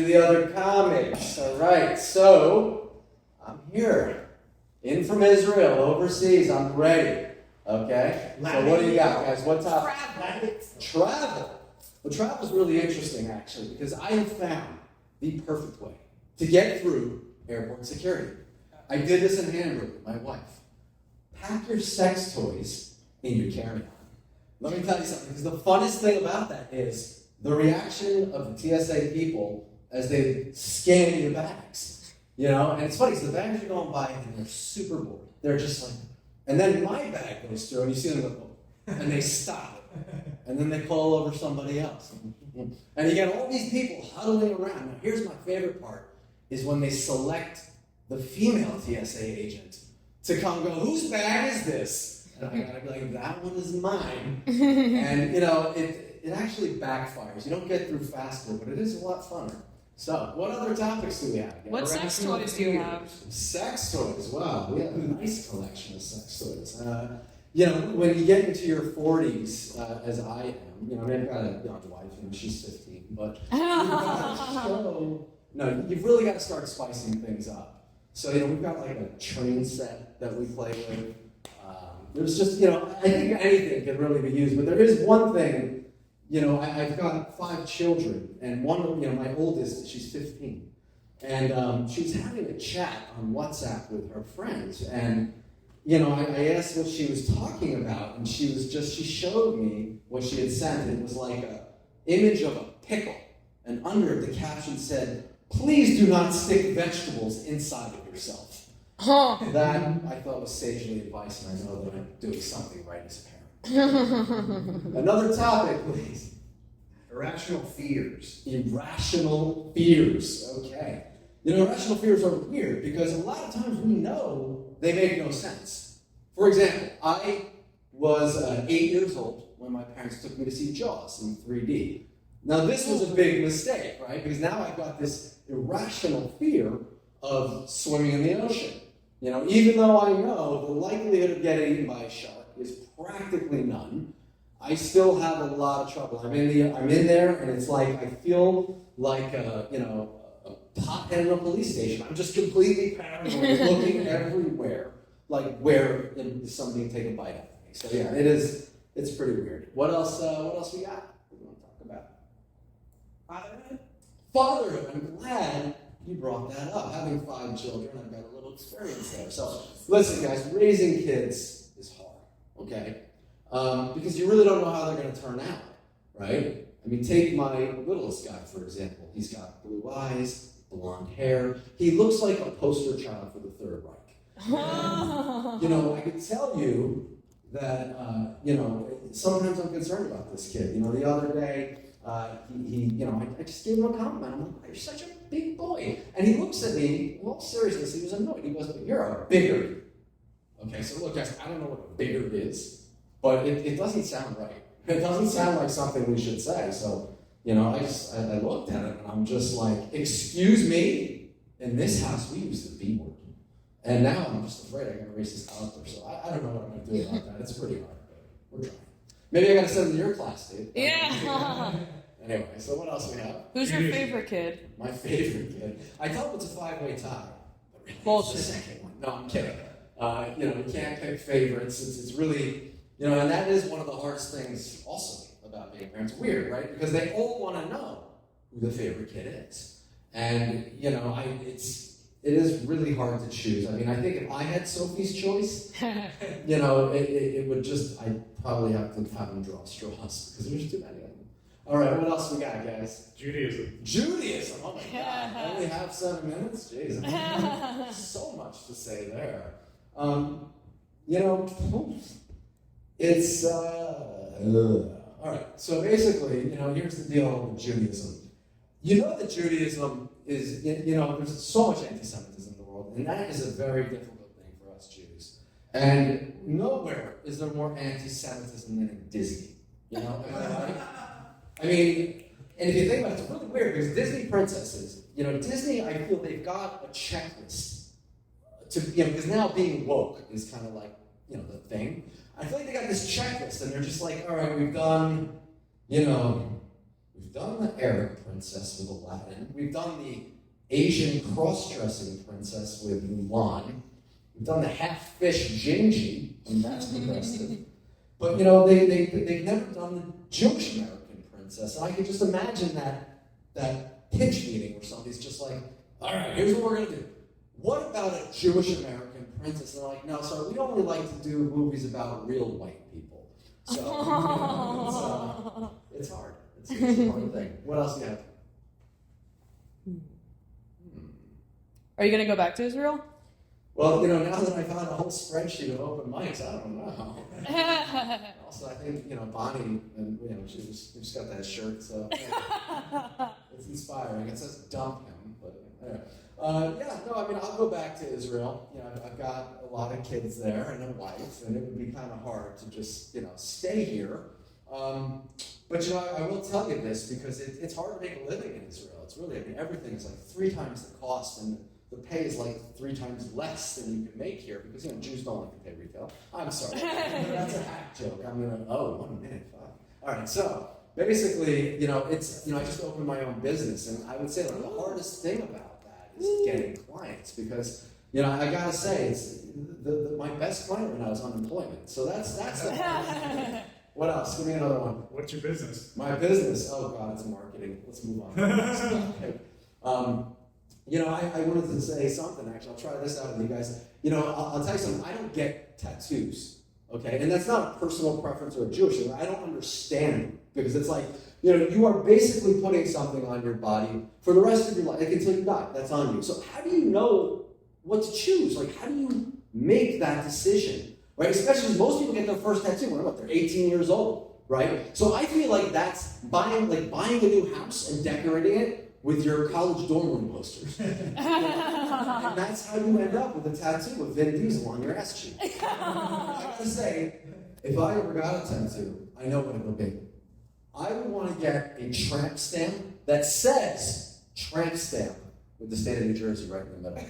the other comics. All right, so I'm here, in from Israel, overseas. I'm ready. Okay. So what do you got, guys? What topic? Travel. Well, travel is really interesting, actually, because I have found the perfect way to get through airport security. I did this in Hamburg with my wife. Pack your sex toys in your carry-on. Let me tell you something, because the funnest thing about that is the reaction of the TSA people as they scan your bags. You know, and it's funny, because the bags are going by and they're super bored. They're just like, and then my bag goes through and you see them go, and they stop. And then they call over somebody else. And you get all these people huddling around. Now, here's my favorite part, is when they select the female TSA agent to come go, whose bag is this? And I gotta be like, that one is mine. And you know, it actually backfires. You don't get through faster, but it is a lot funner. So, what other topics do we have? What sex toys do you have? Sex toys, wow. We have a nice collection of sex toys. You know, when you get into your 40s, as I am, you know, I mean, I've got a young wife, you know, she's 15, but you've really got to start spicing things up. So, you know, we've got like a train set that we play with. There's just, you know, I think anything can really be used, but there is one thing. You know, I've got 5 children, and one of them, you know, my oldest, she's 15. And she was having a chat on WhatsApp with her friends, and, you know, I asked what she was talking about, and she showed me what she had sent. It was like an image of a pickle, and under it, the caption said, "Please do not stick vegetables inside of yourself." That, I thought, was sagely advice, and I know that I'm doing something right as a parent. Another topic, please. Irrational fears. Irrational fears. Okay. You know, irrational fears are weird because a lot of times we know they make no sense. For example, I was 8 years old when my parents took me to see Jaws in 3D. Now, this was a big mistake, right? Because now I've got this irrational fear of swimming in the ocean. You know, even though I know the likelihood of getting eaten by a shark is practically none, I still have a lot of trouble. I'm in there, and it's like I feel like a pothead in a police station. I'm just completely paranoid, looking everywhere, like where is somebody take a bite out of me. So yeah, it's pretty weird. What else? What else we got? What do we want to talk about? Fatherhood. Fatherhood. I'm glad you brought that up. Having 5 children, I've got a little experience there. So listen, guys, raising kids is hard. Okay? Because you really don't know how they're going to turn out, right? I mean, take my littlest guy, for example. He's got blue eyes, blonde hair. He looks like a poster child for the Third Reich. You know, I could tell you that, you know, sometimes I'm concerned about this kid. You know, the other day, I just gave him a compliment. I'm like, you're such a big boy. And he looks at me, in all seriousness, he was annoyed. He goes, but you're a biggard. Okay, so look, guys, I don't know what a biggard is, but it doesn't sound right. It doesn't sound like something we should say. So, you know, I looked at it and I'm just like, excuse me, in this house we use the B word. And now I'm just afraid I'm going to raise this character. So I don't know what I'm going to do about that. It's pretty hard, but we're trying. Maybe I got to send them to your class, dude. Yeah. Anyway, so what else we have? Who's your favorite kid? My favorite kid. I tell them it's a 5-way tie. But really, Bullshit. It's the second one. No, I'm kidding. You know, you can't pick favorites. It's really, you know, and that is one of the hardest things also about being parents. Weird, right? Because they all want to know who the favorite kid is. And, you know, it is really hard to choose. I mean, I think if I had Sophie's choice, you know, it would just, I'd probably have to have them draw straws because there's too many of them. All right, what else we got, guys? Judaism, oh my God. I only have 7 minutes? Jeez. So much to say there. You know, it's, all right, so basically, you know, here's the deal with Judaism. You know that Judaism is, you know, there's so much anti-Semitism in the world, and that is a very difficult thing for us Jews. And nowhere is there more anti-Semitism than in Disney, you know? I mean, and if you think about it, it's really weird, because Disney princesses, you know, Disney, I feel they've got a checklist to, you know, because now being woke is kind of like, you know, the thing. I feel like they got this checklist, and they're just like, all right, we've done We've done the Arab princess with Aladdin. We've done the Asian cross-dressing princess with Mulan. We've done the half-fish Gingy, and that's progressive. But they've never done the Jewish American princess. And I can just imagine that pitch meeting where somebody's just like, all right, here's what we're gonna do. What about a Jewish American princess? And they're like, no, sorry, we only like to do movies about real white people. So it's hard. It's a hard thing. What else do you have? Are you gonna go back to Israel? Well, now that I've had a whole spreadsheet of open mics, I don't know. Also, I think, Bonnie, and she's got that shirt, so it's inspiring. It says dump him, but I'll go back to Israel. I've got a lot of kids there and a wife, and it would be kind of hard to just, stay here. But I will tell you this because it's hard to make a living in Israel. It's really, everything is like 3 times the cost, and the pay is like 3 times less than you can make here because Jews don't like to pay retail. I'm sorry, that's a hack joke. I'm gonna 1 minute, fuck. All right, so basically, it's I just opened my own business, and I would say like the hardest thing about that is getting clients because I gotta say it's my best client right now is unemployment. So that's the hardest. What else? Give me another one. What's your business? My business. Oh God, it's marketing. Let's move on. I wanted to say something, actually. I'll try this out with you guys. I'll tell you something. I don't get tattoos, okay? And that's not a personal preference or a Jewish thing. I don't understand because it's like, you are basically putting something on your body for the rest of your life, like until you die. That's on you. So how do you know what to choose? Like, how do you make that decision, right? Especially because most people get their first tattoo when they're 18 years old, right? So I feel like that's buying a new house and decorating it with your college dorm room posters. And that's how you end up with a tattoo of Vin Diesel on your ass cheek. I gotta say, if I ever got a tattoo, I know what it would be. I would want to get a tramp stamp that says tramp stamp with the state of New Jersey right in the middle.